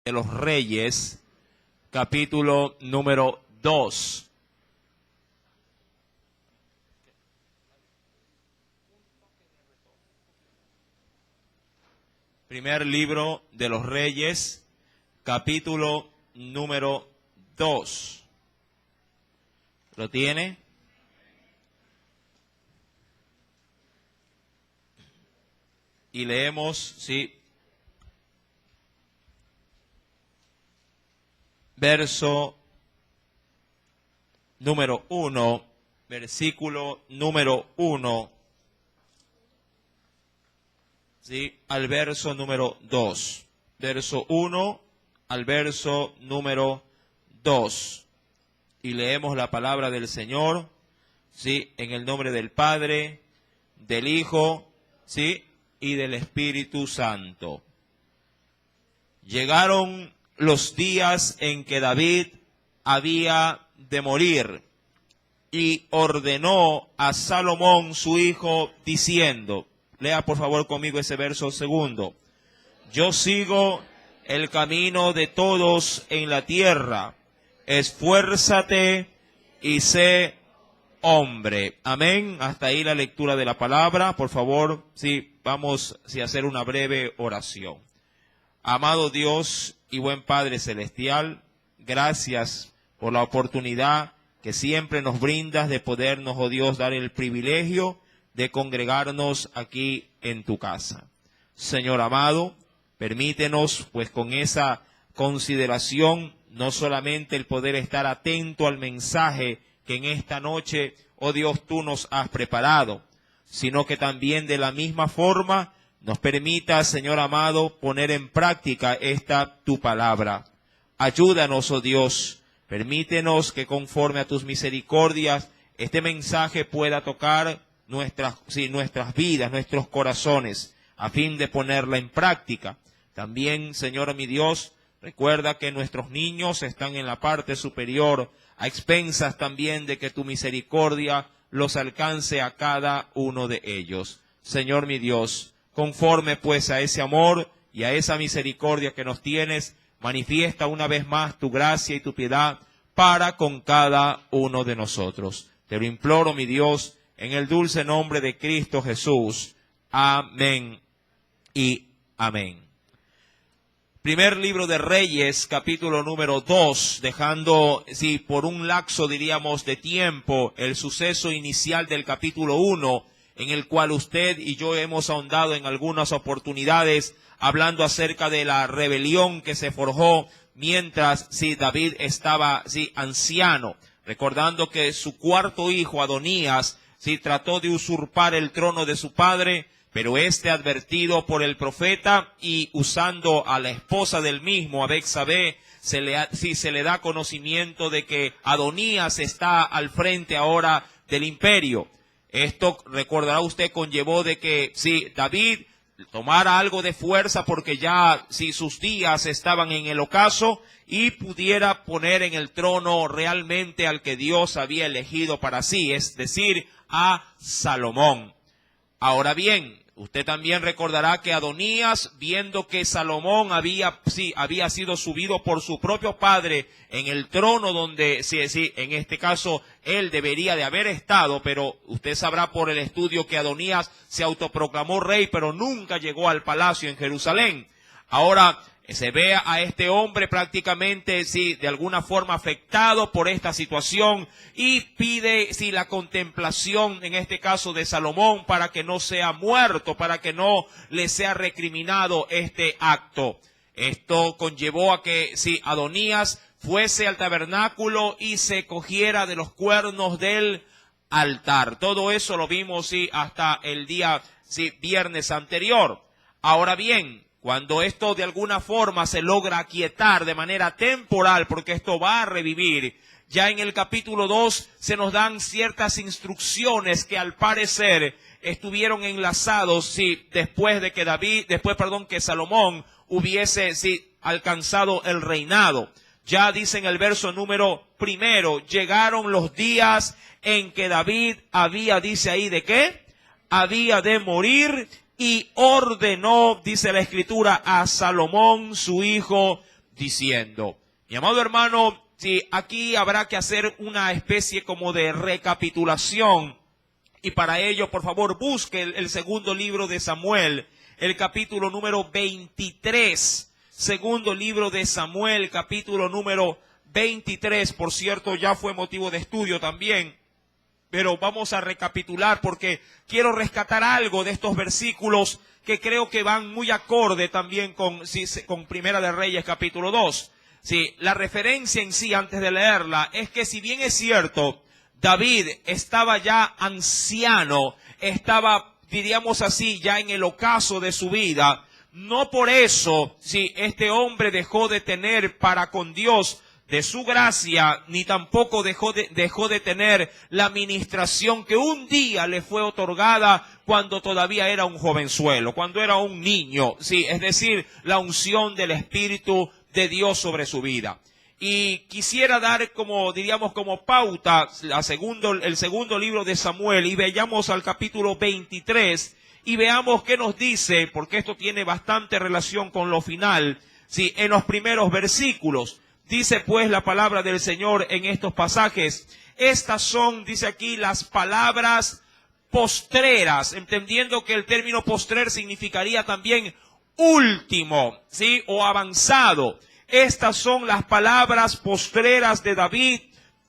de los Reyes, capítulo número 2. Primer libro de los Reyes, capítulo número 2. ¿Lo tiene? Y leemos, sí, verso número 1, versículo número 1, ¿sí?, al verso número 2. Verso 1 al verso número 2. Y leemos la palabra del Señor, ¿sí?, en el nombre del Padre, del Hijo, ¿sí?, y del Espíritu Santo. Llegaron los días en que David había de morir, y ordenó a Salomón su hijo, diciendo, lea por favor conmigo ese verso segundo: yo sigo el camino de todos en la tierra, esfuérzate y sé hombre. Amén. Hasta ahí la lectura de la palabra. Por favor, sí, vamos a hacer una breve oración. Amado Dios y buen Padre Celestial, gracias por la oportunidad que siempre nos brindas de podernos, oh Dios, dar el privilegio de congregarnos aquí en tu casa. Señor amado, permítenos, pues con esa consideración, no solamente el poder estar atento al mensaje que en esta noche, oh Dios, tú nos has preparado, sino que también de la misma forma nos permita, Señor amado, poner en práctica esta tu palabra. Ayúdanos, oh Dios, permítenos que conforme a tus misericordias este mensaje pueda tocar nuestras vidas, nuestros corazones, a fin de ponerla en práctica. También, Señor mi Dios, recuerda que nuestros niños están en la parte superior, a expensas también de que tu misericordia los alcance a cada uno de ellos. Señor mi Dios, conforme pues a ese amor y a esa misericordia que nos tienes, manifiesta una vez más tu gracia y tu piedad para con cada uno de nosotros. Te lo imploro, mi Dios, en el dulce nombre de Cristo Jesús. Amén y amén. Primer libro de Reyes, capítulo número 2, dejando, sí, por un lapso, diríamos, de tiempo, el suceso inicial del capítulo 1, en el cual usted y yo hemos ahondado en algunas oportunidades, hablando acerca de la rebelión que se forjó mientras, sí, David estaba, sí, anciano, recordando que su cuarto hijo, Adonías, sí, trató de usurpar el trono de su padre, pero advertido por el profeta y usando a la esposa del mismo, a Betsabé, se le da conocimiento de que Adonías está al frente ahora del imperio. Esto, recordará usted, conllevó de que David tomara algo de fuerza porque ya sus días estaban en el ocaso y pudiera poner en el trono realmente al que Dios había elegido para sí, es decir, a Salomón. Ahora bien, usted también recordará que Adonías, viendo que Salomón había sido subido por su propio padre en el trono donde, en este caso, él debería de haber estado, pero usted sabrá por el estudio que Adonías se autoproclamó rey, pero nunca llegó al palacio en Jerusalén. Ahora se ve a este hombre prácticamente, de alguna forma afectado por esta situación y pide, la contemplación, en este caso de Salomón, para que no sea muerto, para que no le sea recriminado este acto. Esto conllevó a que, Adonías fuese al tabernáculo y se cogiera de los cuernos del altar. Todo eso lo vimos, hasta el día, viernes anterior. Ahora bien, cuando esto de alguna forma se logra aquietar de manera temporal, porque esto va a revivir, ya en el capítulo 2 se nos dan ciertas instrucciones que al parecer estuvieron enlazados, después de que Salomón hubiese, alcanzado el reinado. Ya dice en el verso número 1, llegaron los días en que David dice ahí, ¿de qué? Había de morir. Y ordenó, dice la Escritura, a Salomón su hijo, diciendo. Mi amado hermano, sí, aquí habrá que hacer una especie como de recapitulación. Y para ello, por favor, busque el segundo libro de Samuel, el capítulo número 23. Segundo libro de Samuel, capítulo número 23. Por cierto, ya fue motivo de estudio también. Pero vamos a recapitular porque quiero rescatar algo de estos versículos que creo que van muy acorde también con Primera de Reyes, capítulo 2. Sí, la referencia en sí, antes de leerla, es que si bien es cierto, David estaba ya anciano, estaba, diríamos así, ya en el ocaso de su vida, no por eso, si este hombre dejó de tener para con Dios de su gracia, ni tampoco dejó de tener la ministración que un día le fue otorgada cuando todavía era un jovenzuelo, cuando era un niño, sí, es decir, la unción del Espíritu de Dios sobre su vida. Y quisiera dar como, diríamos, como pauta el segundo libro de Samuel y vayamos al capítulo 23 y veamos qué nos dice, porque esto tiene bastante relación con lo final, sí, en los primeros versículos. Dice pues la palabra del Señor en estos pasajes. Estas son, dice aquí, las palabras postreras, entendiendo que el término postrer significaría también último, ¿sí? O avanzado. Estas son las palabras postreras de David.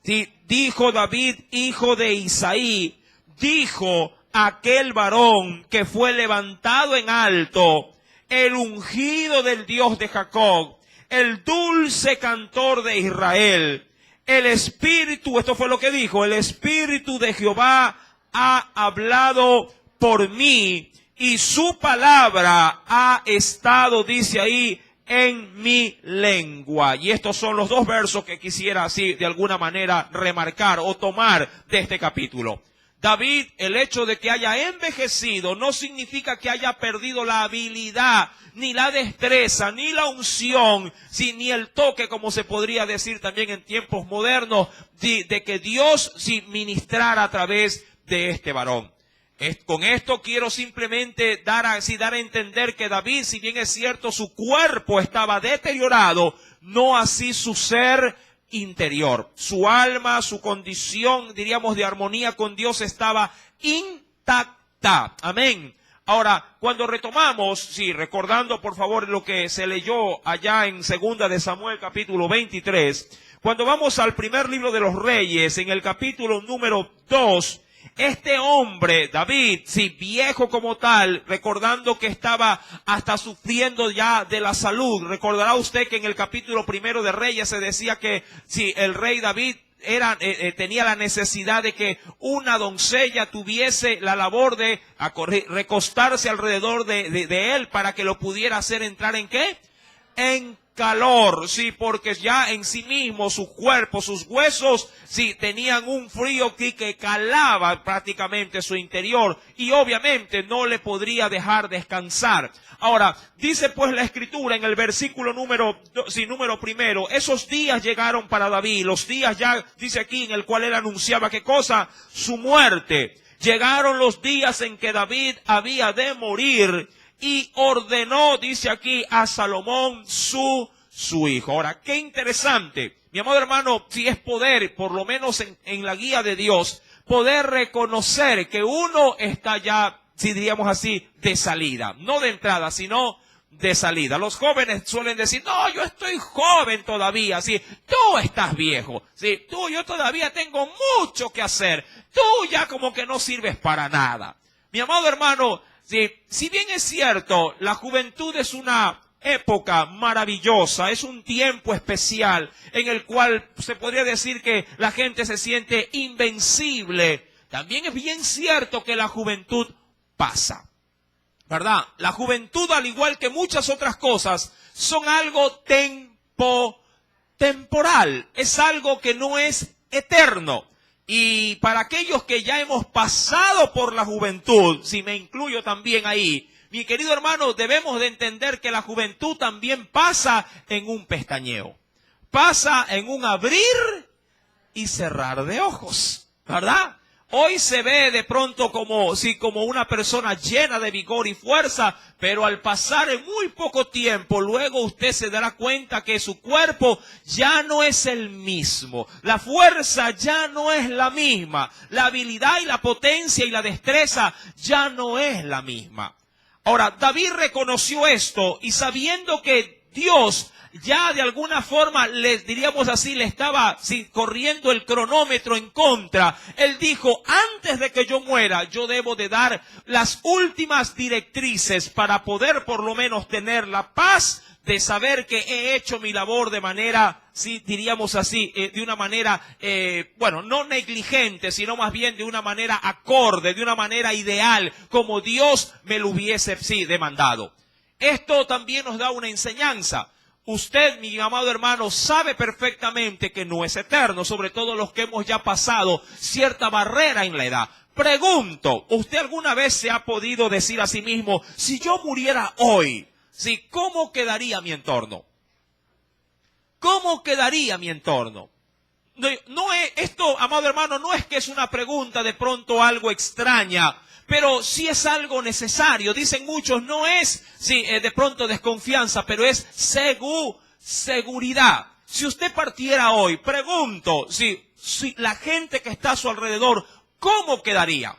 ¿Sí? Dijo David, hijo de Isaí, dijo aquel varón que fue levantado en alto, el ungido del Dios de Jacob, el dulce cantor de Israel, el Espíritu, esto fue lo que dijo, el Espíritu de Jehová ha hablado por mí y su palabra ha estado, dice ahí, en mi lengua. Y estos son los dos versos que quisiera así de alguna manera remarcar o tomar de este capítulo. David, el hecho de que haya envejecido no significa que haya perdido la habilidad, ni la destreza, ni la unción, ni el toque, como se podría decir también en tiempos modernos, de que Dios ministrara a través de este varón. Con esto quiero simplemente dar a entender que David, si bien es cierto, su cuerpo estaba deteriorado, no así su ser interior. Su alma, su condición, diríamos, de armonía con Dios estaba intacta. Amén. Ahora, cuando retomamos, recordando por favor lo que se leyó allá en Segunda de Samuel capítulo 23, cuando vamos al primer libro de los Reyes, en el capítulo número 2, este hombre, David, viejo como tal, recordando que estaba hasta sufriendo ya de la salud. Recordará usted que en el capítulo primero de Reyes se decía que el rey David tenía la necesidad de que una doncella tuviese la labor de recostarse alrededor de él para que lo pudiera hacer entrar ¿en qué? En calor, porque ya en sí mismo su cuerpo, sus huesos, tenían un frío que calaba prácticamente su interior y obviamente no le podría dejar descansar. Ahora, dice pues la escritura en el versículo número primero, esos días llegaron para David, los días ya, dice aquí, en el cual él anunciaba, ¿qué cosa? Su muerte. Llegaron los días en que David había de morir, y ordenó, dice aquí, a Salomón su hijo. Ahora, qué interesante. Mi amado hermano, si es poder, por lo menos en la guía de Dios, poder reconocer que uno está ya, si diríamos así, de salida. No de entrada, sino de salida. Los jóvenes suelen decir, no, yo estoy joven todavía, tú estás viejo, yo todavía tengo mucho que hacer, tú ya como que no sirves para nada. Mi amado hermano, si bien es cierto, la juventud es una época maravillosa, es un tiempo especial en el cual se podría decir que la gente se siente invencible, también es bien cierto que la juventud pasa, ¿verdad? La juventud, al igual que muchas otras cosas, son algo temporal, es algo que no es eterno. Y para aquellos que ya hemos pasado por la juventud, si me incluyo también ahí, mi querido hermano, debemos de entender que la juventud también pasa en un pestañeo. Pasa en un abrir y cerrar de ojos, ¿verdad? Hoy se ve de pronto como, sí, como una persona llena de vigor y fuerza, pero al pasar en muy poco tiempo, luego usted se dará cuenta que su cuerpo ya no es el mismo. La fuerza ya no es la misma. La habilidad y la potencia y la destreza ya no es la misma. Ahora, David reconoció esto y sabiendo que Dios ya de alguna forma, diríamos así, le estaba corriendo el cronómetro en contra. Él dijo, antes de que yo muera, yo debo de dar las últimas directrices para poder por lo menos tener la paz de saber que he hecho mi labor de manera, diríamos así, de una manera, no negligente, sino más bien de una manera acorde, de una manera ideal, como Dios me lo hubiese, demandado. Esto también nos da una enseñanza. Usted, mi amado hermano, sabe perfectamente que no es eterno, sobre todo los que hemos ya pasado cierta barrera en la edad. Pregunto, ¿usted alguna vez se ha podido decir a sí mismo, si yo muriera hoy, ¿cómo quedaría mi entorno? ¿Cómo quedaría mi entorno? Esto, amado hermano, no es que es una pregunta de pronto algo extraña, pero sí es algo necesario. Dicen muchos, no es de pronto desconfianza, pero es seguridad. Si usted partiera hoy, pregunto, si la gente que está a su alrededor, ¿cómo quedaría?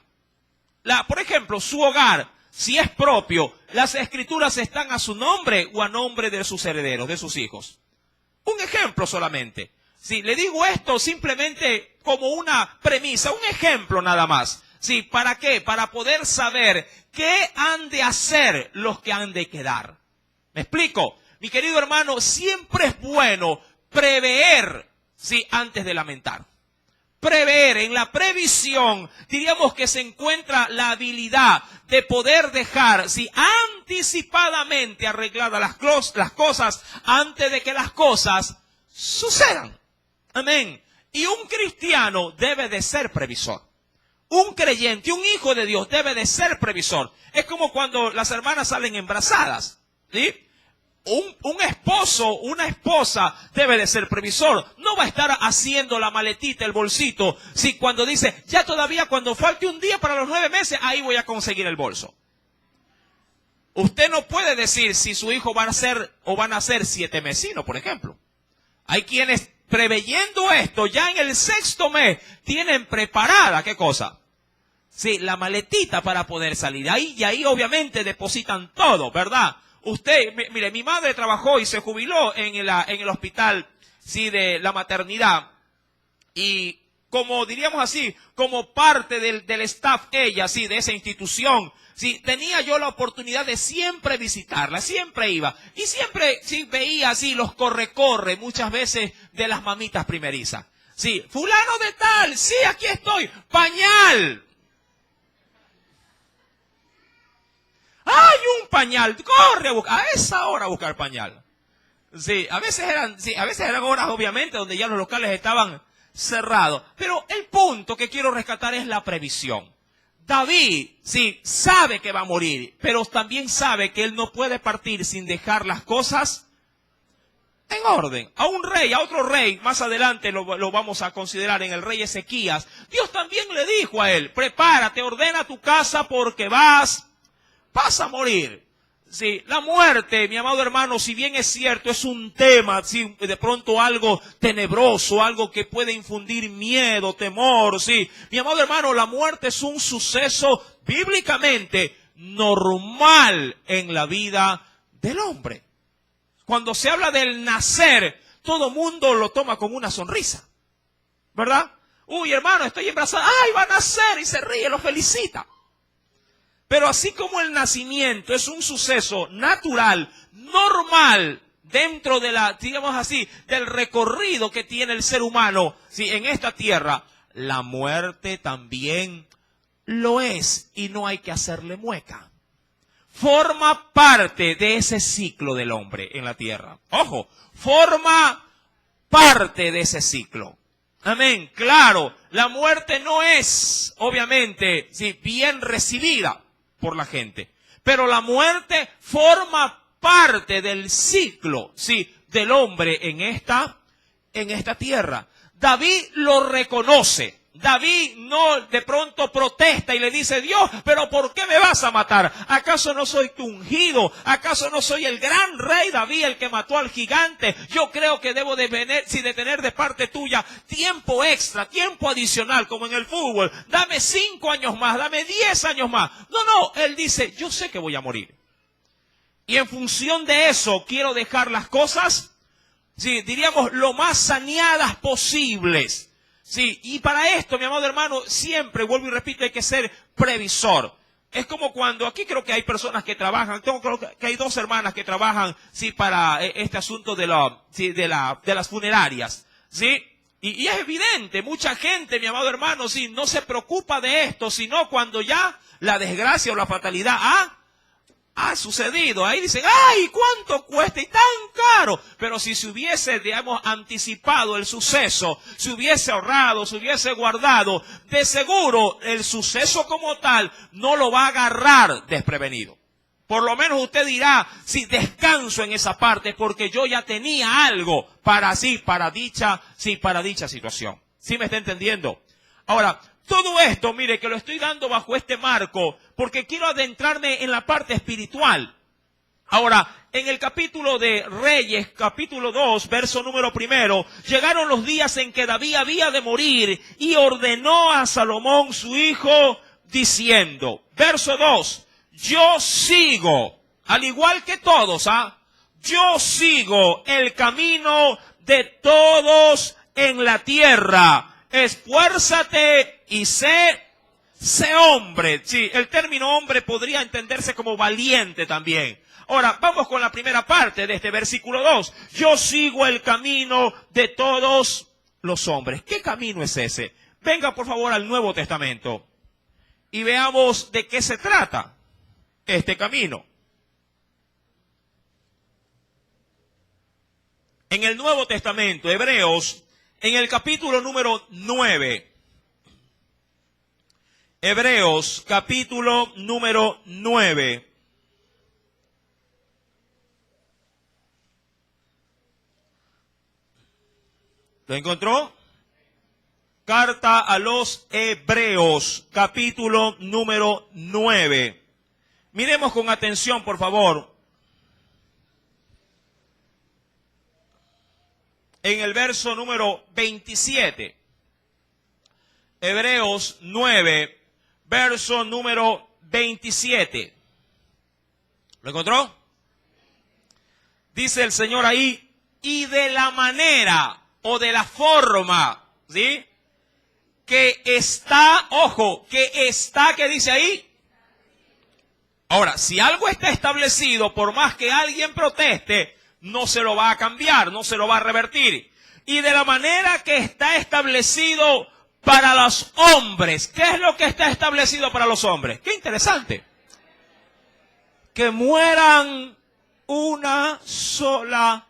Por ejemplo, su hogar, si es propio, ¿las escrituras están a su nombre o a nombre de sus herederos, de sus hijos? Un ejemplo solamente. Le digo esto simplemente como una premisa, un ejemplo nada más. ¿Para qué? Para poder saber qué han de hacer los que han de quedar. ¿Me explico? Mi querido hermano, siempre es bueno prever, antes de lamentar. Prever, en la previsión, diríamos que se encuentra la habilidad de poder dejar, anticipadamente arregladas las cosas antes de que las cosas sucedan. Amén. Y un cristiano debe de ser previsor. Un creyente, un hijo de Dios debe de ser previsor. Es como cuando las hermanas salen embarazadas, ¿sí? Un esposo, una esposa debe de ser previsor. No va a estar haciendo la maletita, el bolsito, cuando dice, ya todavía cuando falte un día para los 9 meses, ahí voy a conseguir el bolso. Usted no puede decir si su hijo va a ser o van a ser 7 mesinos, por ejemplo. Hay quienes preveyendo esto, ya en el 6º mes, tienen preparada, ¿qué cosa? La maletita para poder salir. Y ahí obviamente depositan todo, ¿verdad? Usted, mire, mi madre trabajó y se jubiló en el hospital, de la maternidad. Y como diríamos así, como parte del staff ella, de esa institución, tenía yo la oportunidad de siempre visitarla, siempre iba. Y siempre, veía así los corre muchas veces de las mamitas primerizas. Fulano de tal, aquí estoy, pañal. ¡Hay un pañal! Corre a esa hora a buscar pañal. A veces eran horas obviamente donde ya los locales estaban cerrados. Pero el punto que quiero rescatar es la previsión. David, sabe que va a morir, pero también sabe que él no puede partir sin dejar las cosas en orden. A otro rey, más adelante lo vamos a considerar en el rey Ezequías, Dios también le dijo a él, prepárate, ordena tu casa porque vas a morir. La muerte, mi amado hermano, si bien es cierto, es un tema, de pronto algo tenebroso, algo que puede infundir miedo, temor, Mi amado hermano, la muerte es un suceso bíblicamente normal en la vida del hombre. Cuando se habla del nacer, todo mundo lo toma como una sonrisa, ¿verdad? Uy, hermano, estoy embarazada, ¡ay, va a nacer! Y se ríe, lo felicita. Pero así como el nacimiento es un suceso natural, normal, dentro de digamos así, del recorrido que tiene el ser humano, en esta tierra, la muerte también lo es y no hay que hacerle mueca. Forma parte de ese ciclo del hombre en la tierra. Ojo, forma parte de ese ciclo. Amén. Claro, la muerte no es, obviamente, bien recibida por la gente. Pero la muerte forma parte del ciclo, del hombre en esta tierra. David lo reconoce. David no de pronto protesta y le dice, Dios, pero ¿por qué me vas a matar? ¿Acaso no soy tu ungido? ¿Acaso no soy el gran rey David el que mató al gigante? Yo creo que debo de tener de parte tuya tiempo extra, tiempo adicional, como en el fútbol. Dame 5 años más, dame 10 años más. No, él dice, yo sé que voy a morir. Y en función de eso quiero dejar las cosas, sí, diríamos, lo más saneadas posibles. Sí, y para esto, mi amado hermano, siempre, vuelvo y repito, hay que ser previsor. Es como cuando, aquí creo que hay personas que trabajan, creo que hay 2 hermanas que trabajan, sí, para este asunto de las funerarias, sí. Y es evidente, mucha gente, mi amado hermano, sí, no se preocupa de esto, sino cuando ya la desgracia o la fatalidad ha sucedido. Ahí dicen, ¡ay! ¿Cuánto cuesta? Y tan caro. Pero si se hubiese, digamos, anticipado el suceso, se hubiese ahorrado, se hubiese guardado, de seguro el suceso como tal no lo va a agarrar desprevenido. Por lo menos usted dirá, sí, descanso en esa parte porque yo ya tenía algo para dicha situación. ¿Sí me está entendiendo? Ahora, todo esto, mire, que lo estoy dando bajo este marco, porque quiero adentrarme en la parte espiritual. Ahora, en el capítulo de Reyes, capítulo 2, verso número 1, llegaron los días en que David había de morir y ordenó a Salomón su hijo, diciendo, verso 2, yo sigo, al igual que todos, yo sigo el camino de todos en la tierra. Esfuérzate y sé hombre. Sí, el término hombre podría entenderse como valiente también. Ahora, vamos con la primera parte de este versículo 2. Yo sigo el camino de todos los hombres. ¿Qué camino es ese? Venga, por favor, al Nuevo Testamento y veamos de qué se trata este camino. En el Nuevo Testamento, Hebreos, en el capítulo número 9, Hebreos, capítulo número 9. ¿Lo encontró? Carta a los Hebreos, capítulo número 9. Miremos con atención, por favor. En el verso número 27. Hebreos 9, verso número 27. ¿Lo encontró? Dice el Señor ahí, y de la manera o de la forma, ¿sí? Que está, ojo, ¿qué dice ahí? Ahora, si algo está establecido, por más que alguien proteste, no se lo va a cambiar, no se lo va a revertir. Y de la manera que está establecido para los hombres. ¿Qué es lo que está establecido para los hombres? Qué interesante. Que mueran una sola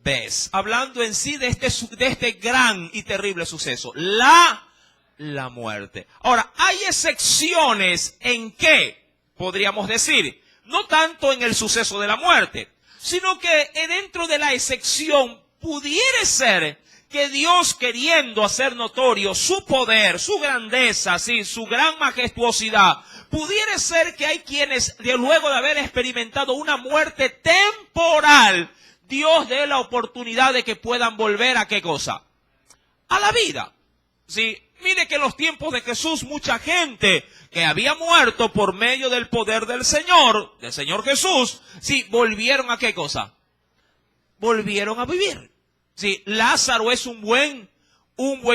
vez. Hablando en sí de este gran y terrible suceso. La muerte. Ahora, hay excepciones en qué, podríamos decir, no tanto en el suceso de la muerte, sino que dentro de la excepción pudiera ser que Dios, queriendo hacer notorio su poder, su grandeza, sí, su gran majestuosidad, pudiera ser que hay quienes, luego de haber experimentado una muerte temporal, Dios dé la oportunidad de que puedan volver a ¿qué cosa? A la vida. Sí, mire que en los tiempos de Jesús, mucha gente que había muerto por medio del poder del Señor Jesús, sí, volvieron a ¿qué cosa? Volvieron a vivir. Sí, Lázaro es un buen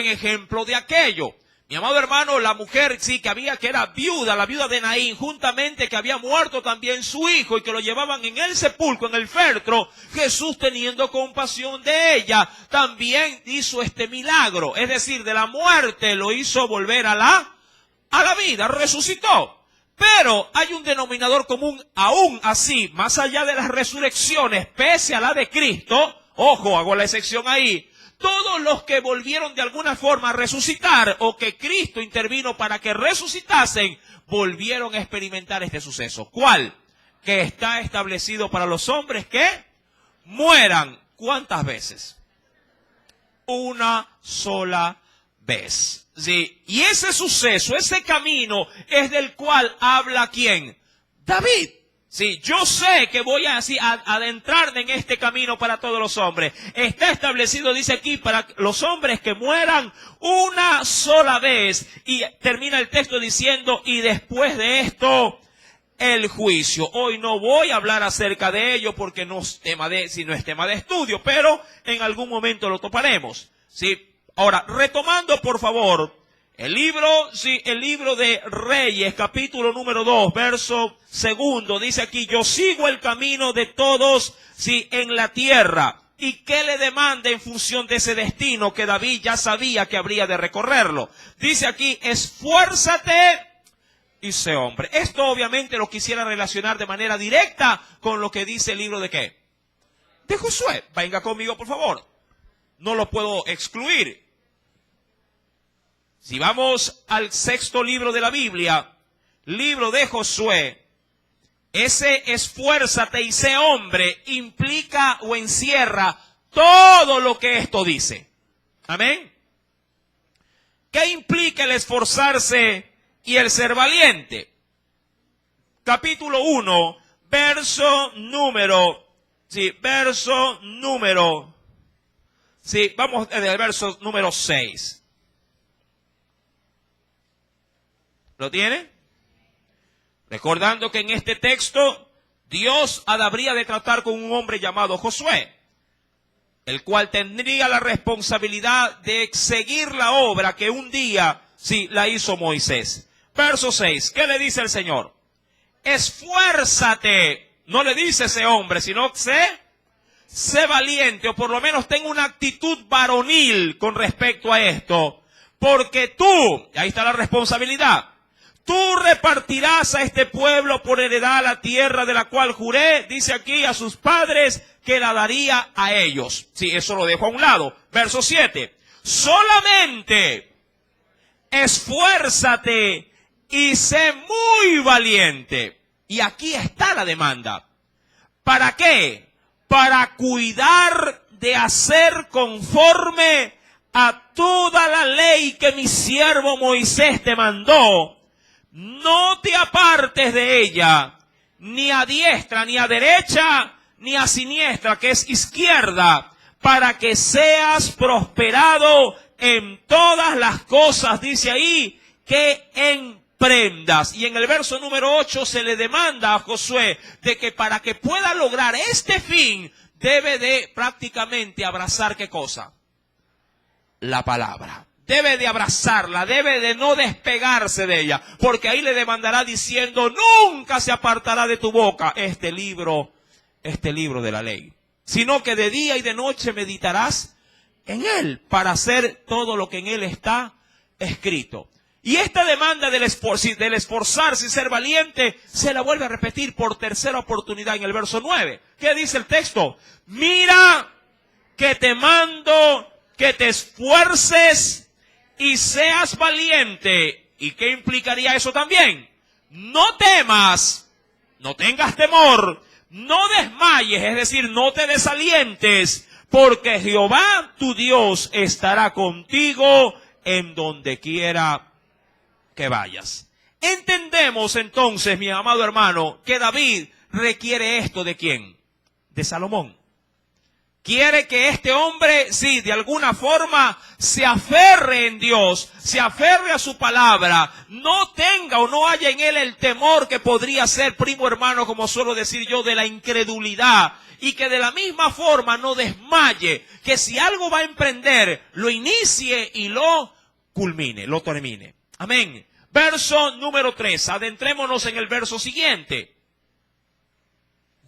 ejemplo de aquello. Mi amado hermano, la mujer, sí, que era viuda, la viuda de Naín, juntamente que había muerto también su hijo y que lo llevaban en el sepulcro, en el féretro, Jesús teniendo compasión de ella, también hizo este milagro. Es decir, de la muerte lo hizo volver a la vida, resucitó. Pero hay un denominador común aún así, más allá de las resurrecciones, pese a la de Cristo. Ojo, hago la excepción ahí. Todos los que volvieron de alguna forma a resucitar o que Cristo intervino para que resucitasen, volvieron a experimentar este suceso. ¿Cuál? Que está establecido para los hombres que mueran. ¿Cuántas veces? Una sola vez. Sí, y ese suceso, ese camino es del cual habla ¿quién? David. Sí, yo sé que voy a adentrarme en este camino para todos los hombres. Está establecido, dice aquí, para los hombres que mueran una sola vez. Y termina el texto diciendo, y después de esto, el juicio. Hoy no voy a hablar acerca de ello porque no es tema sino es tema de estudio, pero en algún momento lo toparemos. Sí. Ahora, retomando por favor, el libro de Reyes, capítulo número 2, verso 2, dice aquí, yo sigo el camino de todos, en la tierra. ¿Y qué le demanda en función de ese destino que David ya sabía que habría de recorrerlo? Dice aquí, esfuérzate y sé hombre. Esto obviamente lo quisiera relacionar de manera directa con lo que dice el libro de ¿qué? De Josué. Venga conmigo, por favor. No lo puedo excluir. Si vamos al 6º libro de la Biblia, libro de Josué, ese esfuérzate y sé hombre implica o encierra todo lo que esto dice. Amén. ¿Qué implica el esforzarse y el ser valiente? Capítulo 1, vamos del verso número 6. ¿Lo tiene? Recordando que en este texto Dios habría de tratar con un hombre llamado Josué, el cual tendría la responsabilidad de seguir la obra que un día la hizo Moisés. Verso 6, ¿qué le dice el Señor? Esfuérzate, no le dice ese hombre, sino sé valiente, o por lo menos ten una actitud varonil con respecto a esto, porque tú, ahí está la responsabilidad, tú repartirás a este pueblo por heredad la tierra de la cual juré, dice aquí, a sus padres, que la daría a ellos. Sí, eso lo dejo a un lado. Verso 7. Solamente esfuérzate y sé muy valiente. Y aquí está la demanda. ¿Para qué? Para cuidar de hacer conforme a toda la ley que mi siervo Moisés te mandó. No te apartes de ella, ni a diestra, ni a derecha, ni a siniestra, que es izquierda, para que seas prosperado en todas las cosas, dice ahí, que emprendas. Y en el verso número 8 se le demanda a Josué de que para que pueda lograr este fin, debe de prácticamente abrazar ¿qué cosa? La palabra. Debe de abrazarla, debe de no despegarse de ella, porque ahí le demandará diciendo, nunca se apartará de tu boca este libro de la ley, sino que de día y de noche meditarás en él para hacer todo lo que en él está escrito. Y esta demanda del esforzarse y ser valiente se la vuelve a repetir por tercera oportunidad en el verso 9. ¿Qué dice el texto? Mira que te mando que te esfuerces y seas valiente. ¿Y qué implicaría eso también? No temas, no tengas temor, no desmayes, es decir, no te desalientes, porque Jehová tu Dios estará contigo en donde quiera que vayas. Entendemos entonces, mi amado hermano, que David requiere esto ¿de quién? De Salomón. Quiere que este hombre, de alguna forma se aferre en Dios, se aferre a su palabra, no tenga o no haya en él el temor que podría ser, primo hermano, como suelo decir yo, de la incredulidad, y que de la misma forma no desmaye, que si algo va a emprender, lo inicie y lo culmine, lo termine. Amén. Verso número 3, adentrémonos en el verso siguiente.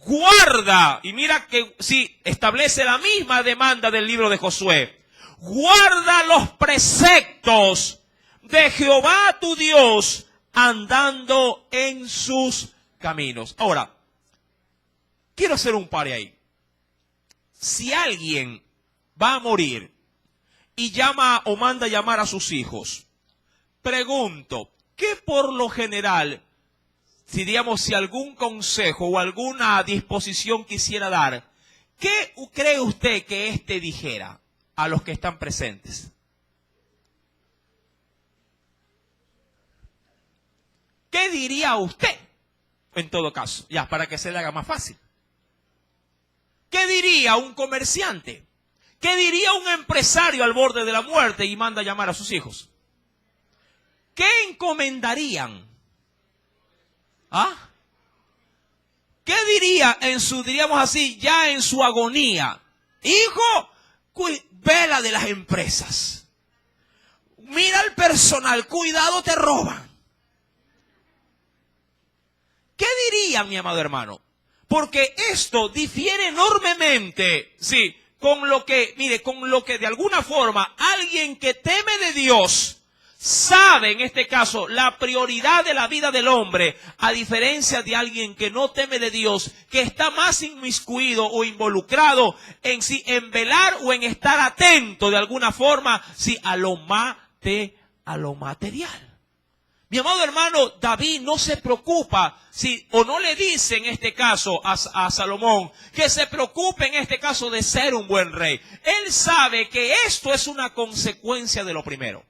Guarda, y mira que establece la misma demanda del libro de Josué. Guarda los preceptos de Jehová tu Dios, andando en sus caminos. Ahora, quiero hacer un pare ahí. Si alguien va a morir y llama o manda llamar a sus hijos, pregunto, ¿qué por lo general, si algún consejo o alguna disposición quisiera dar, qué cree usted que éste dijera a los que están presentes? ¿qué diría usted? En todo caso, ya, para que se le haga más fácil. ¿Qué diría un comerciante? ¿Qué diría un empresario al borde de la muerte y manda a llamar a sus hijos? ¿Qué encomendarían? ¿Ah? ¿Qué diría diríamos así, ya en su agonía? Hijo, vela de las empresas. Mira al personal, cuidado, te roban. ¿Qué dirían, mi amado hermano? Porque esto difiere enormemente, sí, con lo que de alguna forma alguien que teme de Dios sabe, en este caso, la prioridad de la vida del hombre, a diferencia de alguien que no teme de Dios, que está más inmiscuido o involucrado en velar o en estar atento de alguna forma, sí, a lo material. Mi amado hermano, David no se preocupa, o no le dice en este caso a Salomón, que se preocupe en este caso de ser un buen rey. Él sabe que esto es una consecuencia de lo primero.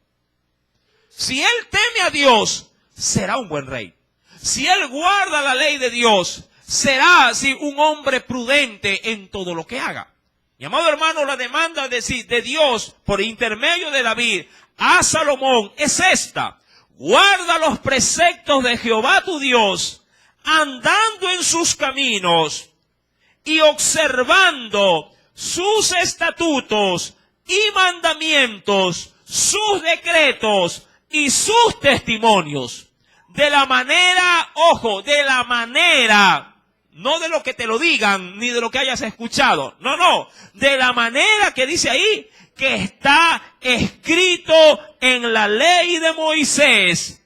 Si él teme a Dios, será un buen rey. Si él guarda la ley de Dios, será un hombre prudente en todo lo que haga. Mi amado hermano, la demanda de Dios por intermedio de David a Salomón es esta: guarda los preceptos de Jehová tu Dios, andando en sus caminos y observando sus estatutos y mandamientos, sus decretos y sus testimonios. De la manera, ojo, de la manera, no de lo que te lo digan, ni de lo que hayas escuchado. No, de la manera que dice ahí, que está escrito en la ley de Moisés.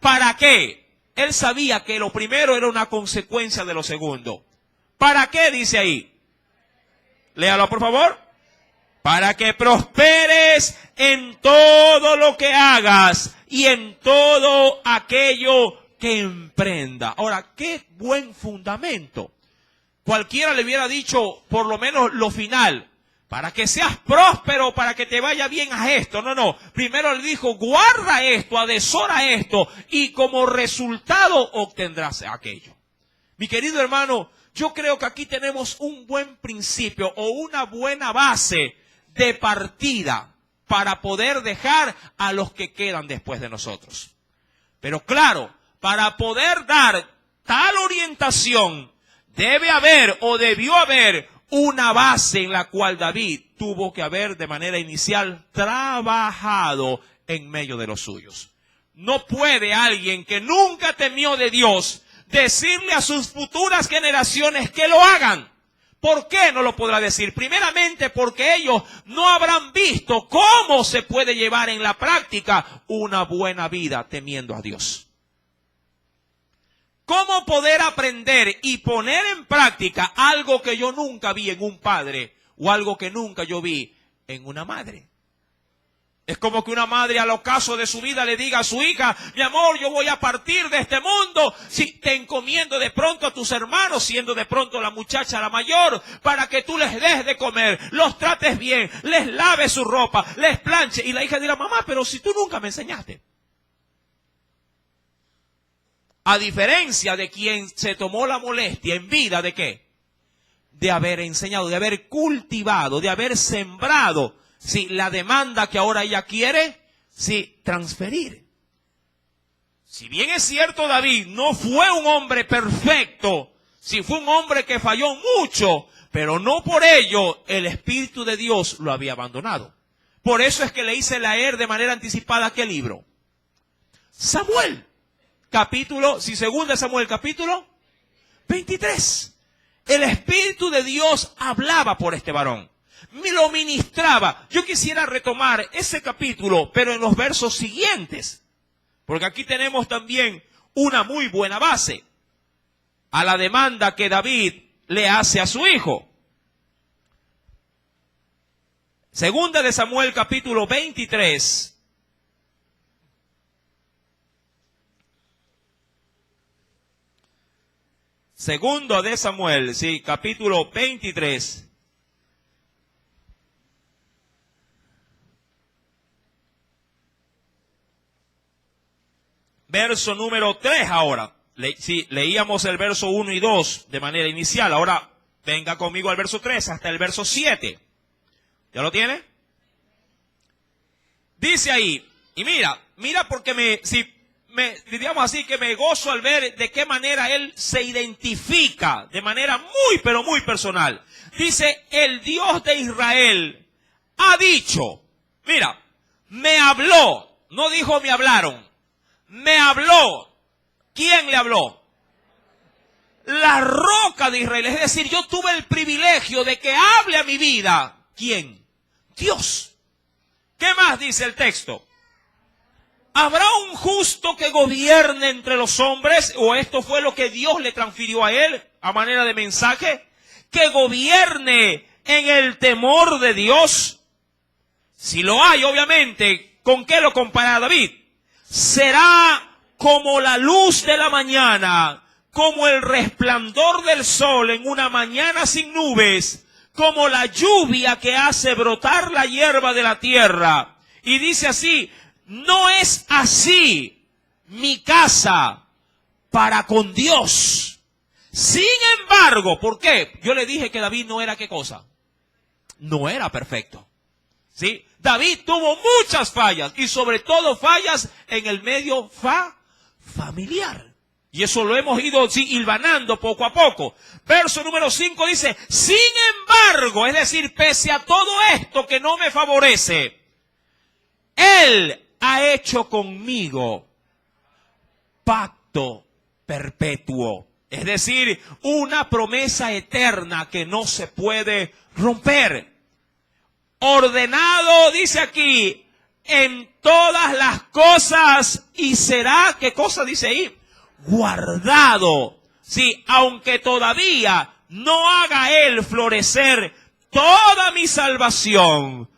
¿Para qué? Él sabía que lo primero era una consecuencia de lo segundo. ¿Para qué dice ahí? Léalo, por favor. Para que prosperes en todo lo que hagas y en todo aquello que emprenda. Ahora, qué buen fundamento. Cualquiera le hubiera dicho por lo menos lo final: para que seas próspero, para que te vaya bien, haz esto. No. Primero le dijo: guarda esto, adesora esto, y como resultado obtendrás aquello. Mi querido hermano, yo creo que aquí tenemos un buen principio o una buena base de partida para poder dejar a los que quedan después de nosotros. Pero claro, para poder dar tal orientación, debe haber o debió haber una base en la cual David tuvo que haber de manera inicial trabajado en medio de los suyos. No puede alguien que nunca temió de Dios decirle a sus futuras generaciones que lo hagan. ¿Por qué no lo podrá decir? Primeramente porque ellos no habrán visto cómo se puede llevar en la práctica una buena vida temiendo a Dios. ¿Cómo poder aprender y poner en práctica algo que yo nunca vi en un padre o algo que nunca yo vi en una madre? Es como que una madre al ocaso de su vida le diga a su hija: mi amor, yo voy a partir de este mundo, si te encomiendo de pronto a tus hermanos, siendo de pronto la muchacha la mayor, para que tú les des de comer, los trates bien, les laves su ropa, les planche. Y la hija dirá: mamá, pero si tú nunca me enseñaste. A diferencia de quien se tomó la molestia en vida de ¿qué? De haber enseñado, de haber cultivado, de haber sembrado, la demanda que ahora ella quiere, transferir. Si bien es cierto, David no fue un hombre perfecto, fue un hombre que falló mucho, pero no por ello el Espíritu de Dios lo había abandonado. Por eso es que le hice leer de manera anticipada ¿qué libro? Samuel. Segunda Samuel, capítulo 23. El Espíritu de Dios hablaba por este varón. Me lo ministraba. Yo quisiera retomar ese capítulo, pero en los versos siguientes. Porque aquí tenemos también una muy buena base a la demanda que David le hace a su hijo. Segunda de Samuel, capítulo 23. Segundo de Samuel, capítulo 23. verso número 3 ahora. Leíamos el verso 1 y 2 de manera inicial. Ahora venga conmigo al verso 3 hasta el verso 7. ¿Ya lo tiene? Dice ahí, y mira porque digamos así, que me gozo al ver de qué manera él se identifica de manera muy, pero muy personal. Dice, el Dios de Israel ha dicho, mira, me habló, no dijo me hablaron, me habló. ¿Quién le habló? La roca de Israel. Es decir, yo tuve el privilegio de que hable a mi vida. ¿Quién? Dios. ¿Qué más dice el texto? ¿Habrá un justo que gobierne entre los hombres? ¿O esto fue lo que Dios le transfirió a él a manera de mensaje? ¿Que gobierne en el temor de Dios? Si lo hay, obviamente, ¿con qué lo compara David? Será como la luz de la mañana, como el resplandor del sol en una mañana sin nubes, como la lluvia que hace brotar la hierba de la tierra. Y dice así, no es así mi casa para con Dios. Sin embargo, ¿por qué? Yo le dije que David no era ¿qué cosa? No era perfecto. ¿Sí? David tuvo muchas fallas y sobre todo fallas en el medio familiar. Y eso lo hemos ido hilvanando poco a poco. Verso número 5 dice, sin embargo, es decir, pese a todo esto que no me favorece, Él ha hecho conmigo pacto perpetuo. Es decir, una promesa eterna que no se puede romper. Ordenado, dice aquí, en todas las cosas y será, ¿qué cosa dice ahí? Guardado. Sí, aunque todavía no haga él florecer toda mi salvación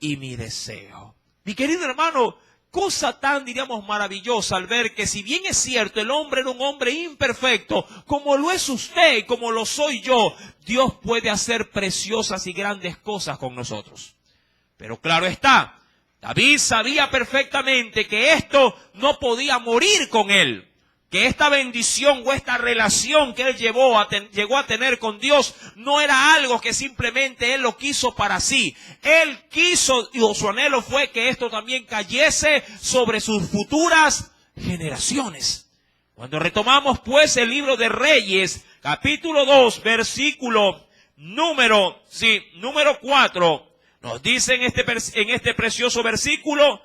y mi deseo. Mi querido hermano, cosa tan, diríamos, maravillosa al ver que si bien es cierto, el hombre era un hombre imperfecto, como lo es usted, como lo soy yo, Dios puede hacer preciosas y grandes cosas con nosotros. Pero claro está, David sabía perfectamente que esto no podía morir con él. Que esta bendición o esta relación que él llegó a tener con Dios no era algo que simplemente él lo quiso para sí. Él quiso, y su anhelo fue que esto también cayese sobre sus futuras generaciones. Cuando retomamos pues el libro de Reyes, capítulo 2, versículo número 4, nos dice en este precioso versículo,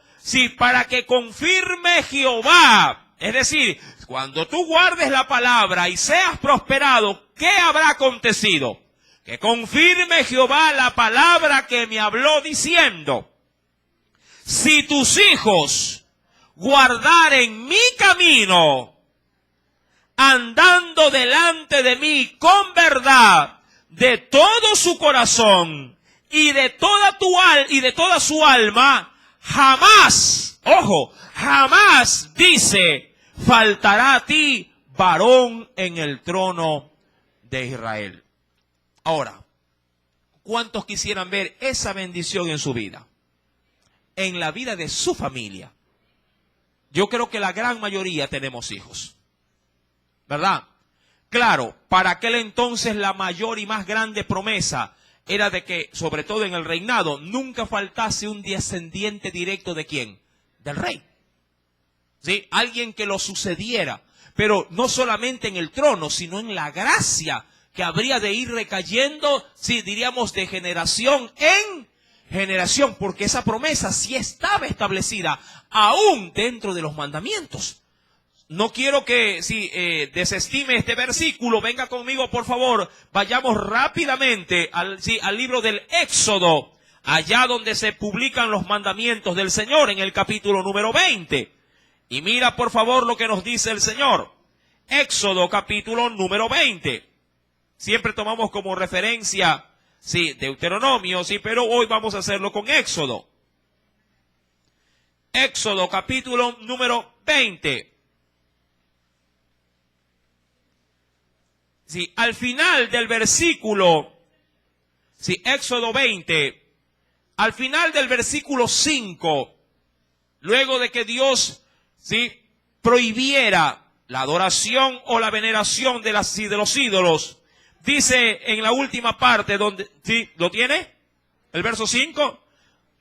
para que confirme Jehová. Es decir, cuando tú guardes la palabra y seas prosperado, ¿qué habrá acontecido? Que confirme Jehová la palabra que me habló diciendo, si tus hijos guardaren mi camino, andando delante de mí con verdad, de todo su corazón y de toda su alma, jamás, ojo, jamás, dice, faltará a ti varón en el trono de Israel. Ahora, ¿cuántos quisieran ver esa bendición en su vida? En la vida de su familia. Yo creo que la gran mayoría tenemos hijos, ¿verdad? Claro, para aquel entonces la mayor y más grande promesa era de que, sobre todo en el reinado, nunca faltase un descendiente directo ¿de quién? Del rey. ¿Sí? Alguien que lo sucediera, pero no solamente en el trono, sino en la gracia que habría de ir recayendo, diríamos, de generación en generación, porque esa promesa sí estaba establecida, aún dentro de los mandamientos. No quiero que desestime este versículo. Venga conmigo, por favor. Vayamos rápidamente al libro del Éxodo, allá donde se publican los mandamientos del Señor, en el capítulo número 20. Y mira, por favor, lo que nos dice el Señor. Éxodo, capítulo número 20. Siempre tomamos como referencia, Deuteronomio, pero hoy vamos a hacerlo con Éxodo. Éxodo, capítulo número 20. Al final del versículo, Éxodo 20, al final del versículo 5, luego de que Dios, prohibiera la adoración o la veneración de los ídolos, dice en la última parte, donde, ¿sí? ¿Lo tiene? El verso 5,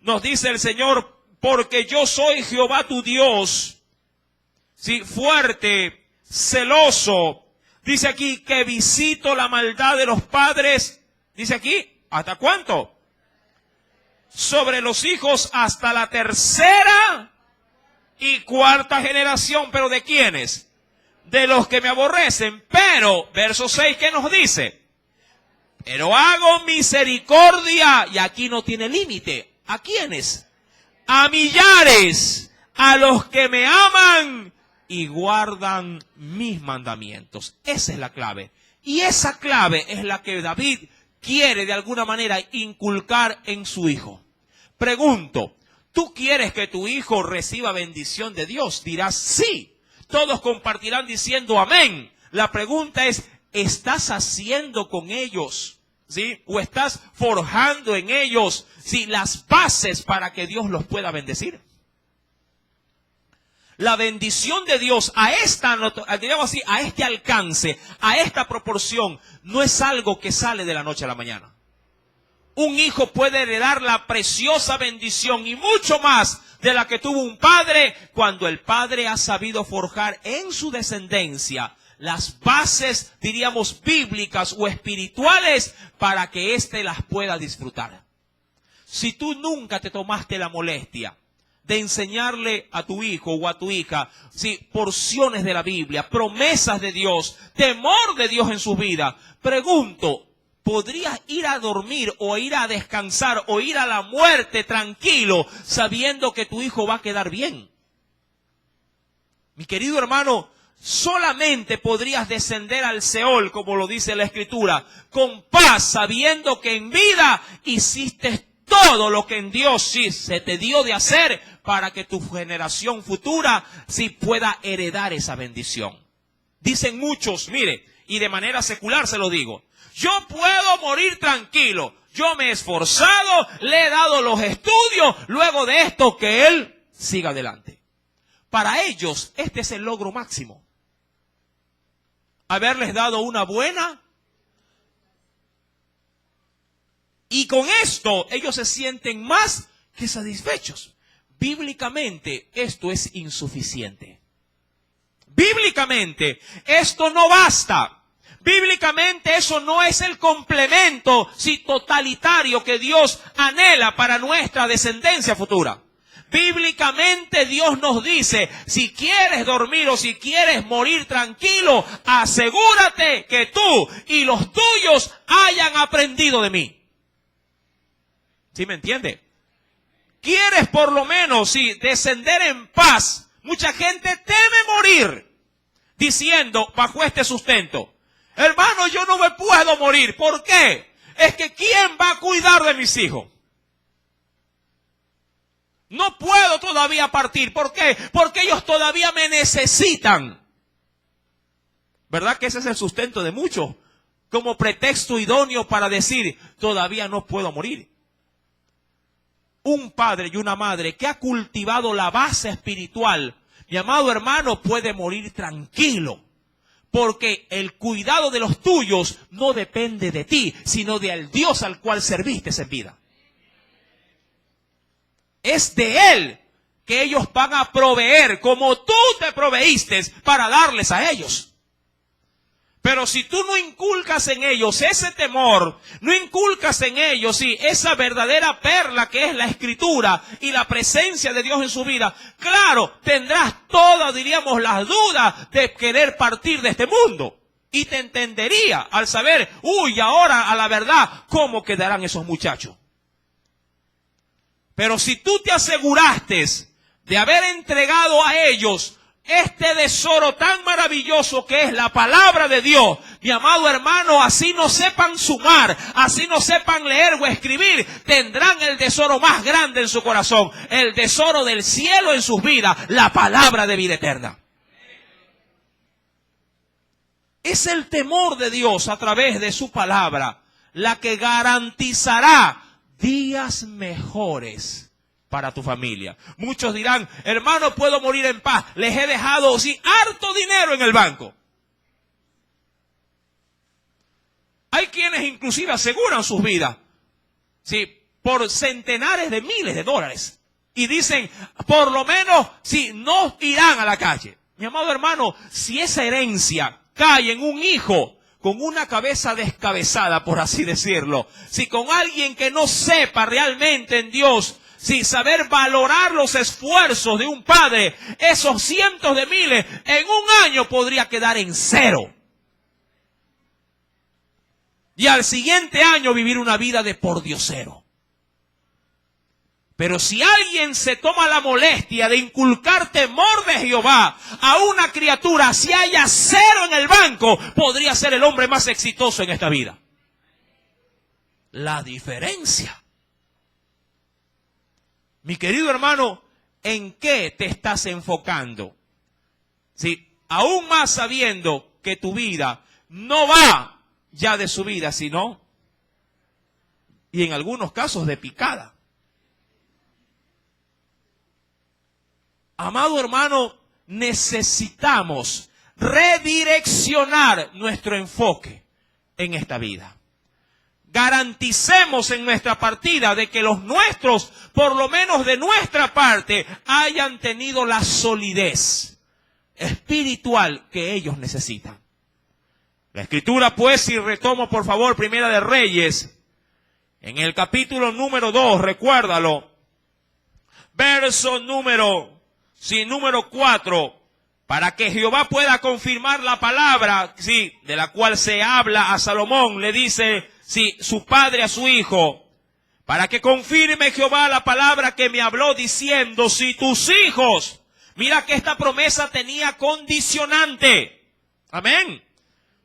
nos dice el Señor, porque yo soy Jehová tu Dios, ¿sí? Fuerte, celoso. Dice aquí que visito la maldad de los padres. Dice aquí, ¿hasta cuánto? Sobre los hijos hasta la tercera y cuarta generación. ¿Pero de quiénes? De los que me aborrecen. Pero, verso 6, ¿qué nos dice? Pero hago misericordia, y aquí no tiene límite. ¿A quiénes? A millares, a los que me aman y guardan mis mandamientos. Esa es la clave. Y esa clave es la que David quiere de alguna manera inculcar en su hijo. Pregunto, ¿tú quieres que tu hijo reciba bendición de Dios? Dirás sí. Todos compartirán diciendo amén. La pregunta es, ¿estás haciendo con ellos, sí, o estás forjando en ellos, sí, las bases para que Dios los pueda bendecir? La bendición de Dios a digamos así, a este alcance, a esta proporción, no es algo que sale de la noche a la mañana. Un hijo puede heredar la preciosa bendición y mucho más de la que tuvo un padre cuando el padre ha sabido forjar en su descendencia las bases, diríamos, bíblicas o espirituales para que éste las pueda disfrutar. Si tú nunca te tomaste la molestia de enseñarle a tu hijo o a tu hija, sí, porciones de la Biblia, promesas de Dios, temor de Dios en su vida, pregunto, ¿podrías ir a dormir o ir a descansar o ir a la muerte tranquilo sabiendo que tu hijo va a quedar bien? Mi querido hermano, solamente podrías descender al Seol, como lo dice la Escritura, con paz, sabiendo que en vida hiciste todo lo que en Dios sí se te dio de hacer para que tu generación futura sí pueda heredar esa bendición. Dicen muchos, mire, y de manera secular se lo digo, yo puedo morir tranquilo, yo me he esforzado, le he dado los estudios, luego de esto que él siga adelante. Para ellos este es el logro máximo. Haberles dado una buena. Y con esto ellos se sienten más que satisfechos. Bíblicamente esto es insuficiente. Bíblicamente esto no basta. Bíblicamente eso no es el complemento totalitario que Dios anhela para nuestra descendencia futura. Bíblicamente Dios nos dice, si quieres dormir o si quieres morir tranquilo, asegúrate que tú y los tuyos hayan aprendido de mí. ¿Sí me entiende? ¿Quieres por lo menos descender en paz? Mucha gente teme morir diciendo bajo este sustento, hermano, yo no me puedo morir. ¿Por qué? Es que ¿quién va a cuidar de mis hijos? No puedo todavía partir. ¿Por qué? Porque ellos todavía me necesitan. ¿Verdad que ese es el sustento de muchos? Como pretexto idóneo para decir, todavía no puedo morir. Un padre y una madre que ha cultivado la base espiritual, mi amado hermano, puede morir tranquilo. Porque el cuidado de los tuyos no depende de ti, sino del Dios al cual serviste en vida. Es de Él que ellos van a proveer como tú te proveíste para darles a ellos. Pero si tú no inculcas en ellos ese temor, no inculcas en ellos esa verdadera perla que es la Escritura y la presencia de Dios en su vida, claro, tendrás todas, diríamos, las dudas de querer partir de este mundo. Y te entendería al saber, ahora a la verdad, ¿cómo quedarán esos muchachos? Pero si tú te aseguraste de haber entregado a ellos este tesoro tan maravilloso que es la palabra de Dios, mi amado hermano, así no sepan sumar, así no sepan leer o escribir, tendrán el tesoro más grande en su corazón, el tesoro del cielo en sus vidas, la palabra de vida eterna. Es el temor de Dios a través de su palabra la que garantizará días mejores para tu familia. Muchos dirán, hermano, puedo morir en paz. Les he dejado, sí, harto dinero en el banco. Hay quienes inclusive aseguran sus vidas, sí, por centenares de miles de dólares. Y dicen, por lo menos, sí, no irán a la calle. Mi amado hermano, si esa herencia cae en un hijo con una cabeza descabezada, por así decirlo, si con alguien que no sepa realmente en Dios, si saber valorar los esfuerzos de un padre, esos cientos de miles, en un año podría quedar en cero. Y al siguiente año vivir una vida de pordiosero. Pero si alguien se toma la molestia de inculcar temor de Jehová a una criatura, si haya cero en el banco, podría ser el hombre más exitoso en esta vida. La diferencia. Mi querido hermano, ¿en qué te estás enfocando? Si aún más sabiendo que tu vida no va ya de subida, sino, y en algunos casos de picada. Amado hermano, necesitamos redireccionar nuestro enfoque en esta vida. Garanticemos en nuestra partida de que los nuestros, por lo menos de nuestra parte, hayan tenido la solidez espiritual que ellos necesitan. La Escritura, pues, si retomo por favor Primera de Reyes, en el capítulo número 2, recuérdalo, verso número 4, para que Jehová pueda confirmar la palabra, sí, de la cual se habla a Salomón, le dice, sí, su padre a su hijo, para que confirme Jehová la palabra que me habló diciendo, si tus hijos, mira que esta promesa tenía condicionante, amén.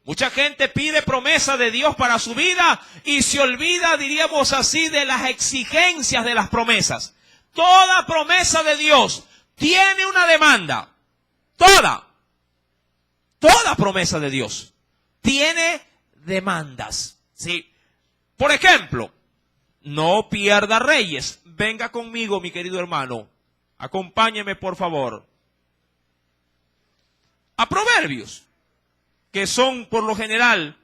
Mucha gente pide promesa de Dios para su vida y se olvida, diríamos así, de las exigencias de las promesas. Toda promesa de Dios tiene una demanda. Toda promesa de Dios tiene demandas. ¿Sí? Por ejemplo, no pierda reyes. Venga conmigo, mi querido hermano. Acompáñeme, por favor. A Proverbios, que son por lo general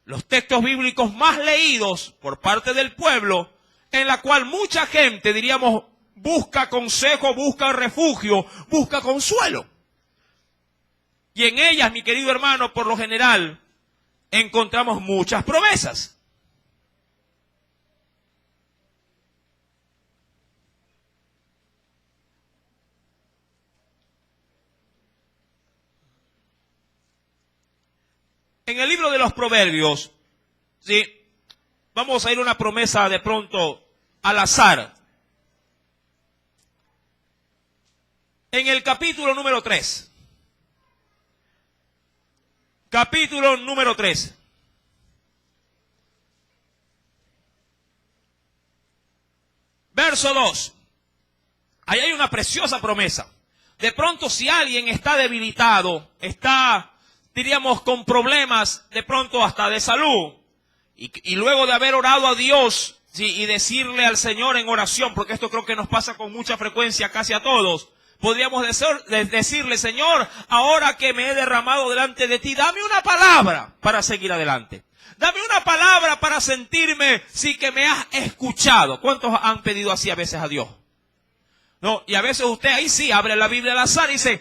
los textos bíblicos más leídos por parte del pueblo, en la cual mucha gente, diríamos, busca consejo, busca refugio, busca consuelo. Y en ellas, mi querido hermano, por lo general, encontramos muchas promesas. En el libro de los Proverbios, ¿sí? Vamos a ir a una promesa de pronto al azar. En el capítulo número 3. Capítulo número 3. Verso 2. Ahí hay una preciosa promesa. De pronto, si alguien está debilitado, está, diríamos, con problemas, de pronto hasta de salud, y luego de haber orado a Dios, sí, y decirle al Señor en oración, porque esto creo que nos pasa con mucha frecuencia casi a todos, podríamos decirle, Señor, ahora que me he derramado delante de ti, dame una palabra para seguir adelante. Dame una palabra para sentirme, sí, que me has escuchado. ¿Cuántos han pedido así a veces a Dios? No, y a veces usted ahí sí abre la Biblia al azar y dice,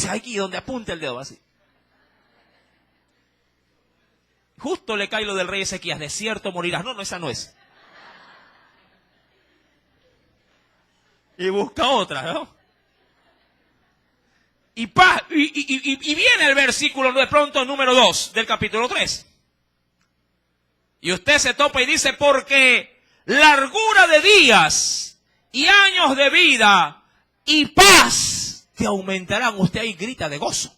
aquí donde apunta el dedo, así. Justo le cae lo del rey Ezequías, de cierto morirás. No, esa no es. Y busca otra, ¿no? Y viene el versículo de pronto número 2 del capítulo 3. Y usted se topa y dice, porque largura de días y años de vida y paz te aumentarán. Usted ahí grita de gozo.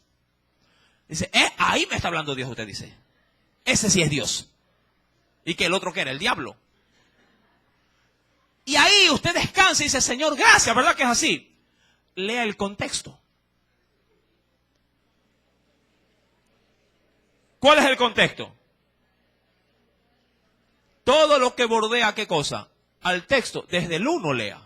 Dice, ahí me está hablando Dios, usted dice. Ese sí es Dios. ¿Y que el otro qué era? El diablo. Y ahí usted descansa y dice, Señor, gracias, ¿verdad que es así? Lea el contexto. ¿Cuál es el contexto? Todo lo que bordea, ¿qué cosa? Al texto, desde el 1 lea.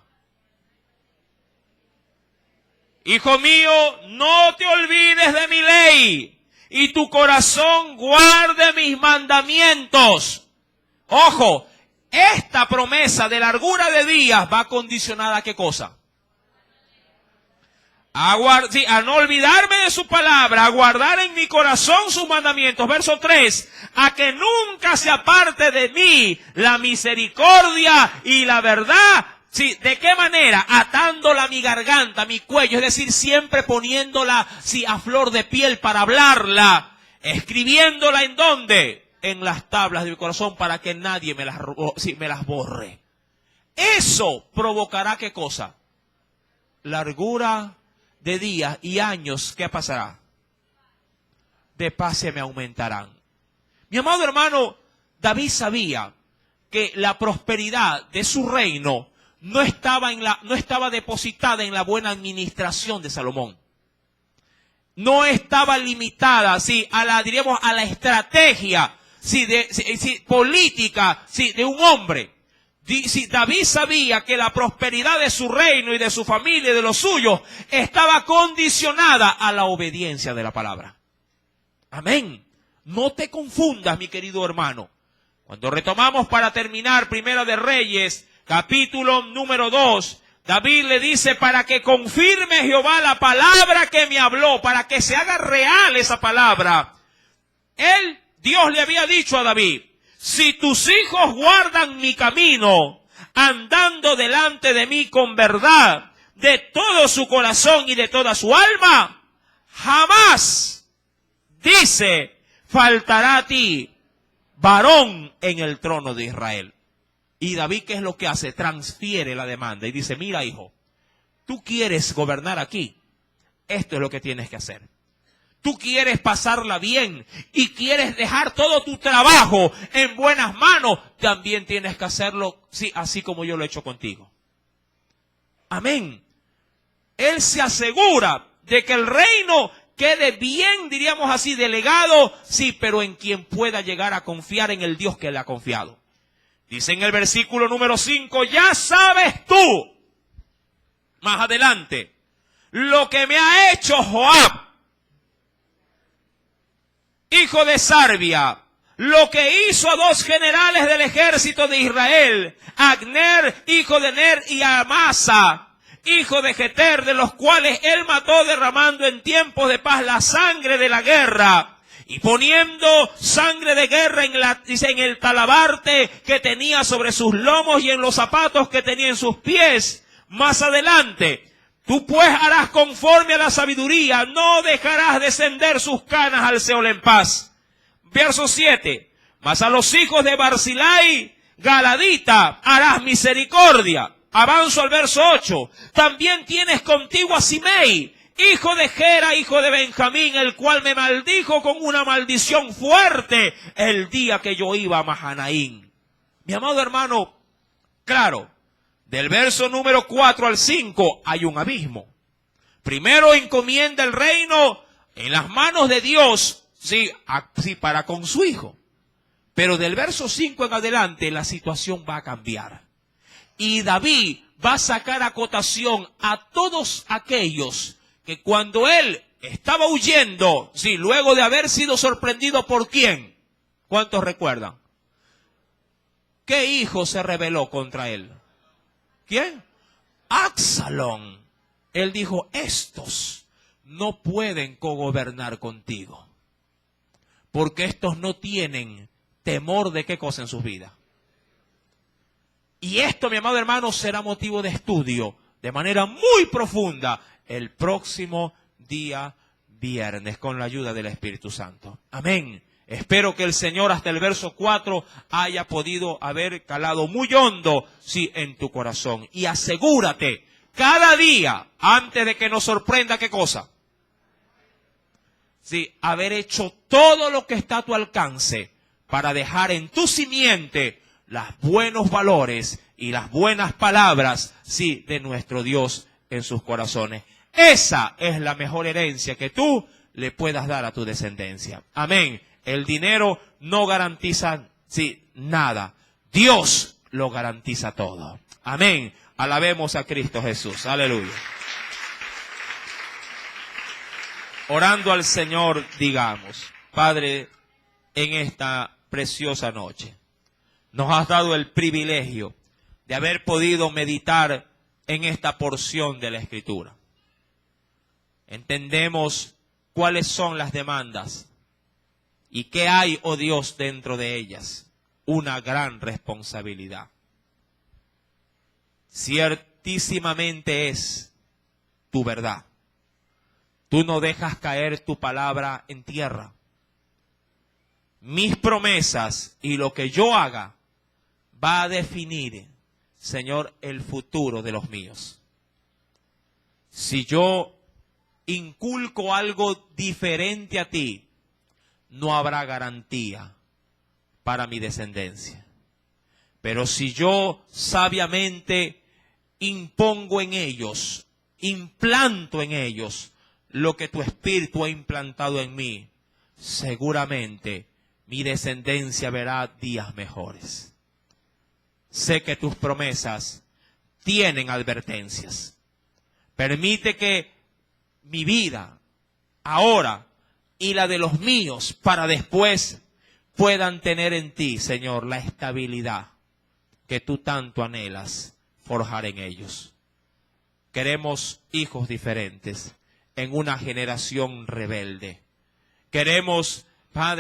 Hijo mío, no te olvides de mi ley, y tu corazón guarde mis mandamientos. Ojo, esta promesa de largura de días va condicionada ¿a qué cosa? A no olvidarme de su palabra, a guardar en mi corazón sus mandamientos. Verso 3, a que nunca se aparte de mí la misericordia y la verdad. Sí, ¿de qué manera? Atándola a mi garganta, a mi cuello, es decir, siempre poniéndola a flor de piel para hablarla, escribiéndola ¿en dónde? En las tablas de mi corazón para que nadie me las borre. Eso provocará ¿qué cosa? Largura de días y años. ¿Qué pasará? De paz se me aumentarán. Mi amado hermano, David sabía que la prosperidad de su reino no estaba depositada en la buena administración de Salomón. No estaba limitada, a la estrategia, política, de un hombre. David sabía que la prosperidad de su reino y de su familia y de los suyos estaba condicionada a la obediencia de la palabra. Amén. No te confundas, mi querido hermano. Cuando retomamos para terminar Primera de Reyes, capítulo número 2, David le dice, para que confirme Jehová la palabra que me habló, para que se haga real esa palabra. Dios le había dicho a David, si tus hijos guardan mi camino, andando delante de mí con verdad, de todo su corazón y de toda su alma, jamás, dice, faltará a ti varón en el trono de Israel. Y David, ¿qué es lo que hace? Transfiere la demanda y dice, mira hijo, tú quieres gobernar aquí, esto es lo que tienes que hacer. Tú quieres pasarla bien y quieres dejar todo tu trabajo en buenas manos, también tienes que hacerlo, así como yo lo he hecho contigo. Amén. Él se asegura de que el reino quede bien, diríamos así, delegado, pero en quien pueda llegar a confiar en el Dios que le ha confiado. Dice en el versículo número 5, ya sabes tú, más adelante, lo que me ha hecho Joab, hijo de Sarbia, lo que hizo a dos generales del ejército de Israel, Agner, hijo de Ner, y Amasa, hijo de Jeter, de los cuales él mató derramando en tiempos de paz la sangre de la guerra, y poniendo sangre de guerra en el talabarte que tenía sobre sus lomos y en los zapatos que tenía en sus pies. Más adelante, tú pues harás conforme a la sabiduría, no dejarás descender sus canas al Seol en paz. Verso 7, mas a los hijos de Barzilai, Galadita, harás misericordia. Avanzo al verso 8, también tienes contigo a Simei, hijo de Gera, hijo de Benjamín, el cual me maldijo con una maldición fuerte el día que yo iba a Mahanaín. Mi amado hermano, claro, del verso número 4 al 5 hay un abismo. Primero encomienda el reino en las manos de Dios, para con su hijo. Pero del verso 5 en adelante la situación va a cambiar. Y David va a sacar a cotación a todos aquellos que cuando él estaba huyendo, luego de haber sido sorprendido por ¿quién? ¿Cuántos recuerdan? ¿Qué hijo se rebeló contra él? ¿Quién? Absalón. Él dijo, estos no pueden cogobernar contigo, porque estos no tienen temor de qué cosa en sus vidas. Y esto, mi amado hermano, será motivo de estudio de manera muy profunda el próximo día viernes con la ayuda del Espíritu Santo. Amén. Espero que el Señor hasta el verso 4 haya podido haber calado muy hondo, en tu corazón. Y asegúrate, cada día, antes de que nos sorprenda, ¿qué cosa? Haber hecho todo lo que está a tu alcance para dejar en tu simiente los buenos valores y las buenas palabras, de nuestro Dios en sus corazones. Esa es la mejor herencia que tú le puedas dar a tu descendencia. Amén. El dinero no garantiza, nada. Dios lo garantiza todo. Amén. Alabemos a Cristo Jesús. Aleluya. Orando al Señor, digamos: Padre, en esta preciosa noche nos has dado el privilegio de haber podido meditar en esta porción de la Escritura. Entendemos cuáles son las demandas y qué hay, oh Dios, dentro de ellas. Una gran responsabilidad. Ciertísimamente es tu verdad. Tú no dejas caer tu palabra en tierra. Mis promesas y lo que yo haga va a definir, Señor, el futuro de los míos. Si yo inculco algo diferente a ti, no habrá garantía para mi descendencia. Pero si yo sabiamente impongo en ellos, implanto en ellos lo que tu Espíritu ha implantado en mí, seguramente mi descendencia verá días mejores. Sé que tus promesas tienen advertencias. Permite que mi vida, ahora, y la de los míos, para después, puedan tener en ti, Señor, la estabilidad que tú tanto anhelas forjar en ellos. Queremos hijos diferentes en una generación rebelde. Queremos, Padre,